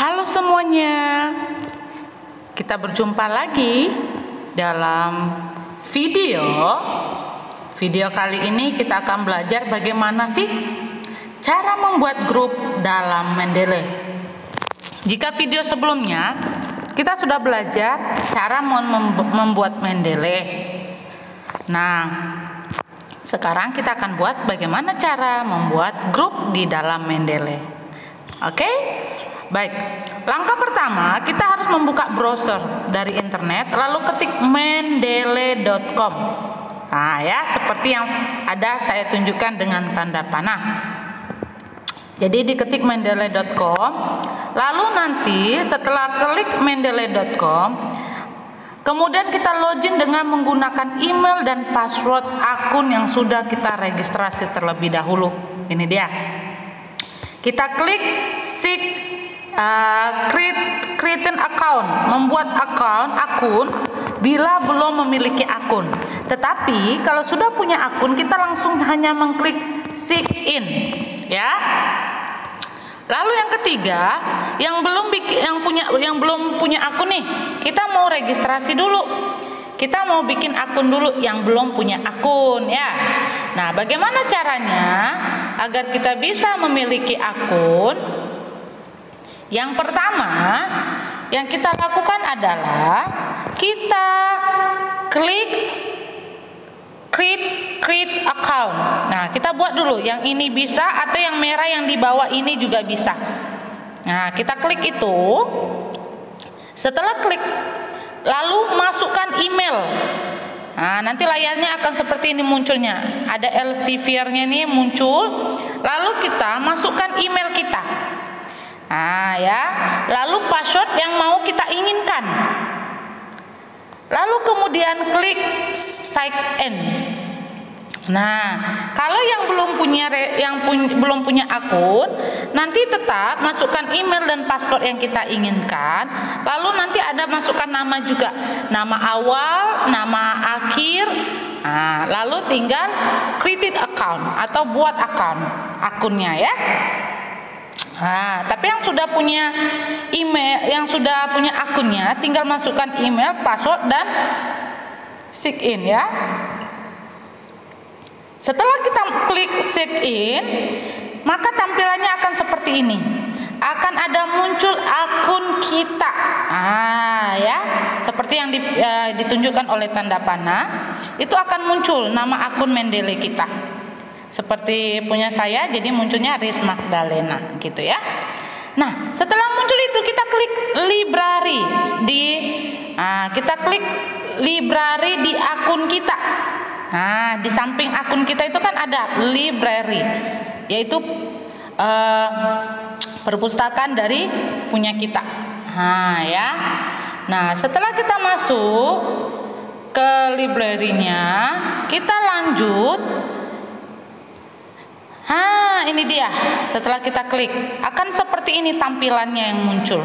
Halo semuanya, kita berjumpa lagi dalam video kali ini. Kita akan belajar bagaimana sih cara membuat grup dalam Mendeley. Jika video sebelumnya kita sudah belajar cara membuat Mendeley. Nah, sekarang kita akan buat bagaimana cara membuat grup di dalam Mendeley. Oke? Baik, langkah pertama kita harus membuka browser dari internet, lalu ketik mendeley.com. Nah ya, seperti yang ada saya tunjukkan dengan tanda panah. Jadi diketik mendeley.com, lalu nanti setelah klik mendeley.com, kemudian kita login dengan menggunakan email dan password akun yang sudah kita registrasi terlebih dahulu. Ini dia. Kita klik create an account, membuat akun bila belum memiliki akun. Tetapi kalau sudah punya akun, kita langsung hanya mengklik sign in, ya. Lalu yang ketiga, yang belum punya akun nih, kita mau registrasi dulu. Kita mau bikin akun dulu yang belum punya akun, ya. Nah, bagaimana caranya agar kita bisa memiliki akun? Yang pertama yang kita lakukan adalah kita klik create account. Nah, kita buat dulu yang ini bisa, atau yang merah yang di bawah ini juga bisa. Nah, kita klik itu. Setelah klik, lalu masukkan email. Nah, nanti layarnya akan seperti ini munculnya. Ada Elsevier-nya nih muncul. Lalu kita masukkan email kita. Nah ya, lalu password yang mau kita inginkan. Lalu kemudian klik sign in. Nah, kalau yang belum punya akun, nanti tetap masukkan email dan password yang kita inginkan. Lalu nanti ada masukkan nama juga, nama awal, nama akhir. Nah, lalu tinggal create account atau buat akunnya ya. Nah, tapi yang sudah punya email, yang sudah punya akunnya, tinggal masukkan email, password, dan sign in ya. Setelah kita klik sign in, maka tampilannya akan seperti ini. Akan ada muncul akun kita. Ah ya, seperti yang ditunjukkan oleh tanda panah, itu akan muncul nama akun Mendeley kita. Seperti punya saya, jadi munculnya Aris Magdalena gitu ya. Nah, setelah muncul itu kita klik library kita klik library di akun kita. Nah, di samping akun kita itu kan ada library, yaitu perpustakaan dari punya kita. Nah, ya. Nah, setelah kita masuk ke library-nya, kita lanjut. Ini dia. Setelah kita klik, akan seperti ini tampilannya yang muncul.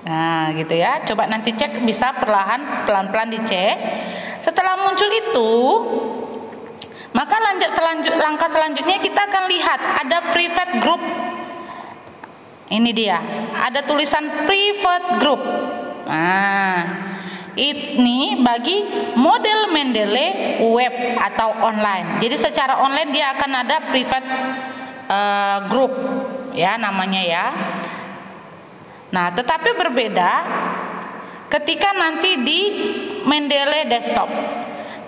Nah, gitu ya. Coba nanti cek, bisa pelan-pelan dicek. Setelah muncul itu, maka langkah selanjutnya kita akan lihat ada private group. Ini dia. Ada tulisan private group. Nah, ini bagi model Mendeley web atau online. Jadi secara online dia akan ada private group ya namanya ya. Nah, tetapi berbeda ketika nanti di Mendeley desktop.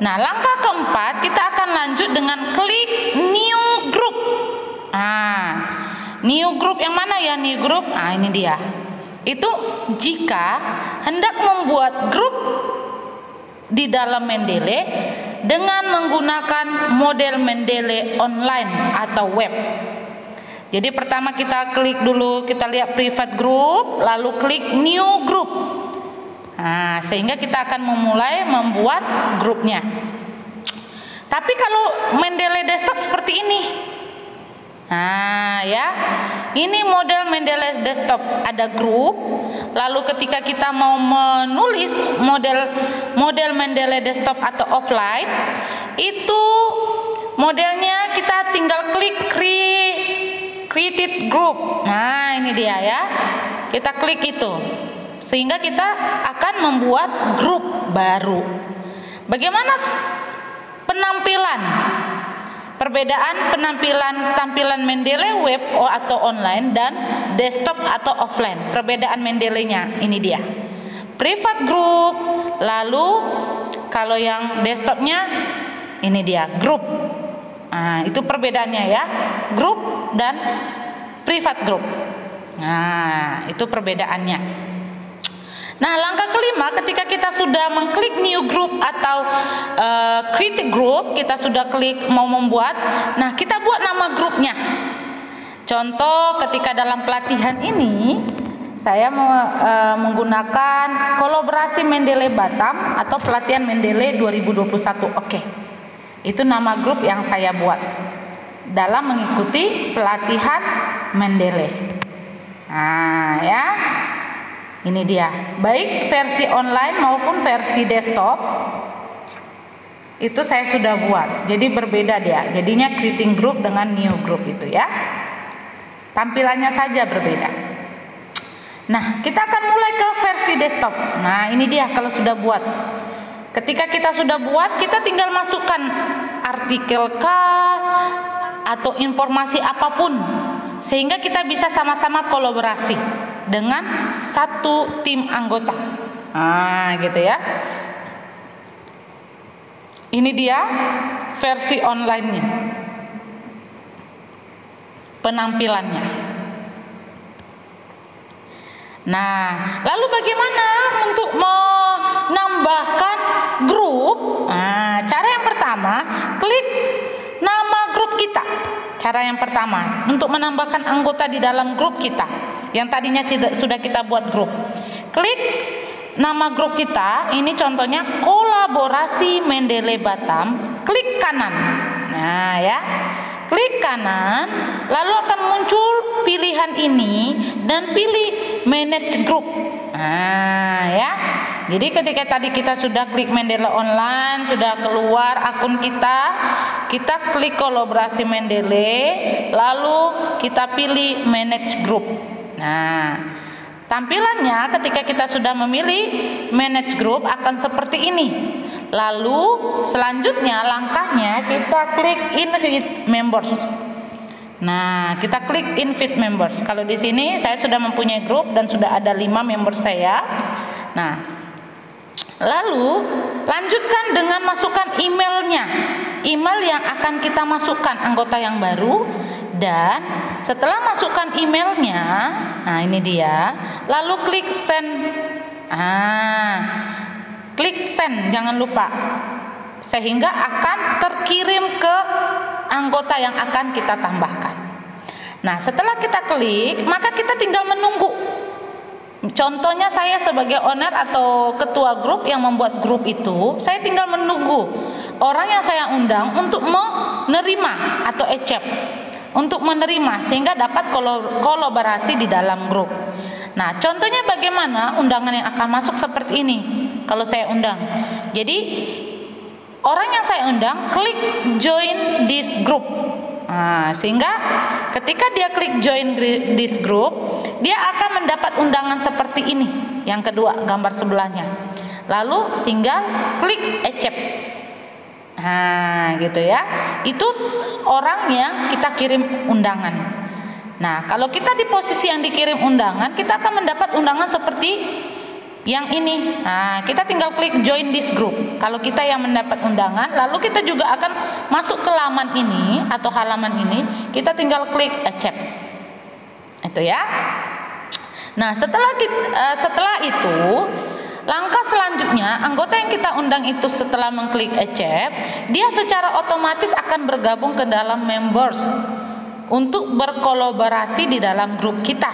Nah, langkah keempat kita akan lanjut dengan klik new group. New group yang mana ya new group? Nah, ini dia. Itu jika hendak membuat grup di dalam Mendeley dengan menggunakan model Mendeley online atau web. Jadi pertama kita klik dulu, kita lihat private group, lalu klik new group. Nah, sehingga kita akan memulai membuat grupnya. Tapi kalau Mendeley desktop seperti ini. Nah ya, ini model Mendeley desktop, ada grup. Lalu ketika kita mau menulis model Mendeley desktop atau offline, itu modelnya kita tinggal klik created group. Nah, ini dia ya. Kita klik itu. Sehingga kita akan membuat grup baru. Bagaimana penampilan? Perbedaan tampilan Mendeley web atau online dan desktop atau offline. Perbedaan Mendeley-nya ini dia. Private group, lalu kalau yang desktopnya ini dia grup. Nah, itu perbedaannya ya, grup dan private group. Nah, itu perbedaannya. Nah, langkah kelima, ketika kita sudah mengklik new group atau create group, kita sudah klik mau membuat. Nah, kita buat nama grupnya. Contoh, ketika dalam pelatihan ini saya menggunakan kolaborasi Mendeley Batam atau pelatihan Mendeley 2021. Oke. Itu nama grup yang saya buat dalam mengikuti pelatihan Mendeley. Nah, ya. Ini dia, baik versi online maupun versi desktop itu saya sudah buat. Jadi berbeda dia. Jadinya creating group dengan new group itu ya. Tampilannya saja berbeda. Nah, kita akan mulai ke versi desktop. Nah, ini dia kalau sudah buat. Ketika kita sudah buat, kita tinggal masukkan artikel atau informasi apapun sehingga kita bisa sama-sama kolaborasi dengan satu tim anggota. Nah, gitu ya. Ini dia versi online-nya. Penampilannya. Nah, lalu bagaimana untuk menambahkan grup? Nah, cara yang pertama, klik nama grup kita. Cara yang pertama, untuk menambahkan anggota di dalam grup kita yang tadinya sudah kita buat grup. Klik nama grup kita, ini contohnya kolaborasi Mendeley Batam, klik kanan. Nah, ya. Klik kanan, lalu akan muncul pilihan ini dan pilih manage group. Nah, ya. Jadi ketika tadi kita sudah klik Mendeley online, sudah keluar akun kita klik kolaborasi Mendeley, lalu kita pilih manage group. Nah, tampilannya ketika kita sudah memilih manage group akan seperti ini. Lalu selanjutnya langkahnya kita klik invite members. Nah, kita klik invite members. Kalau di sini saya sudah mempunyai grup dan sudah ada 5 member saya. Nah, lalu lanjutkan dengan masukkan emailnya, email yang akan kita masukkan anggota yang baru. Dan setelah masukkan emailnya, nah ini dia, lalu klik send. Klik send, jangan lupa, sehingga akan terkirim ke anggota yang akan kita tambahkan. Nah, setelah kita klik, maka kita tinggal menunggu. Contohnya saya sebagai owner atau ketua grup yang membuat grup itu, saya tinggal menunggu orang yang saya undang untuk menerima atau accept, untuk menerima sehingga dapat kolaborasi di dalam grup. Nah, contohnya bagaimana undangan yang akan masuk seperti ini kalau saya undang. Jadi orang yang saya undang klik join this group. Nah, sehingga ketika dia klik join this group, dia akan mendapat undangan seperti ini. Yang kedua, gambar sebelahnya. Lalu tinggal klik accept. Nah, gitu ya. Itu orang yang kita kirim undangan. Nah, kalau kita di posisi yang dikirim undangan, kita akan mendapat undangan seperti yang ini. Nah, kita tinggal klik join this group. Kalau kita yang mendapat undangan, lalu kita juga akan masuk ke laman ini atau halaman ini, kita tinggal klik accept. Itu ya. Nah, setelah itu, langkah selanjutnya, anggota yang kita undang itu setelah mengklik accept, dia secara otomatis akan bergabung ke dalam members untuk berkolaborasi di dalam grup kita.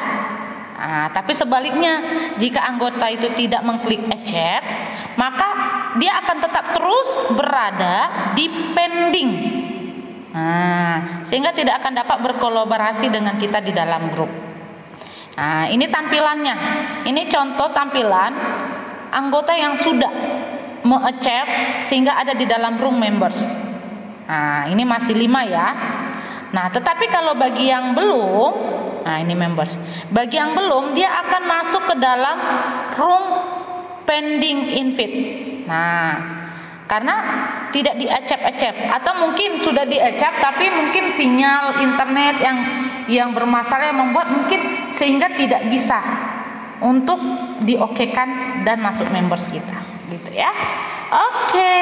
Nah, tapi sebaliknya, jika anggota itu tidak mengklik accept, maka dia akan tetap terus berada di pending. Nah, sehingga tidak akan dapat berkolaborasi dengan kita di dalam grup. Nah, ini tampilannya. Ini contoh tampilan anggota yang sudah accept sehingga ada di dalam room members. Nah, ini masih 5 ya. Nah, tetapi kalau bagi yang belum, nah ini members. Bagi yang belum, dia akan masuk ke dalam room pending invite. Nah, karena tidak diacap-acap atau mungkin sudah diacap tapi mungkin sinyal internet yang bermasalah yang membuat mungkin sehingga tidak bisa untuk diokekan dan masuk members kita, gitu ya. Oke,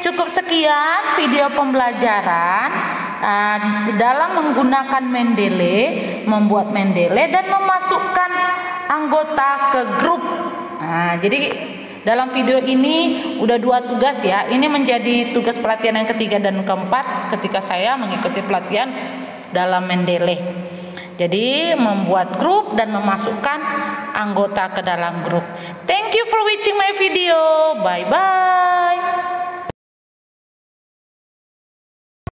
cukup sekian video pembelajaran dalam menggunakan Mendeley, membuat Mendeley dan memasukkan anggota ke grup. Nah, jadi dalam video ini udah 2 tugas ya. Ini menjadi tugas pelatihan yang ketiga dan keempat ketika saya mengikuti pelatihan dalam Mendeley. Jadi membuat grup dan memasukkan anggota ke dalam grup. Thank you for watching my video. Bye bye.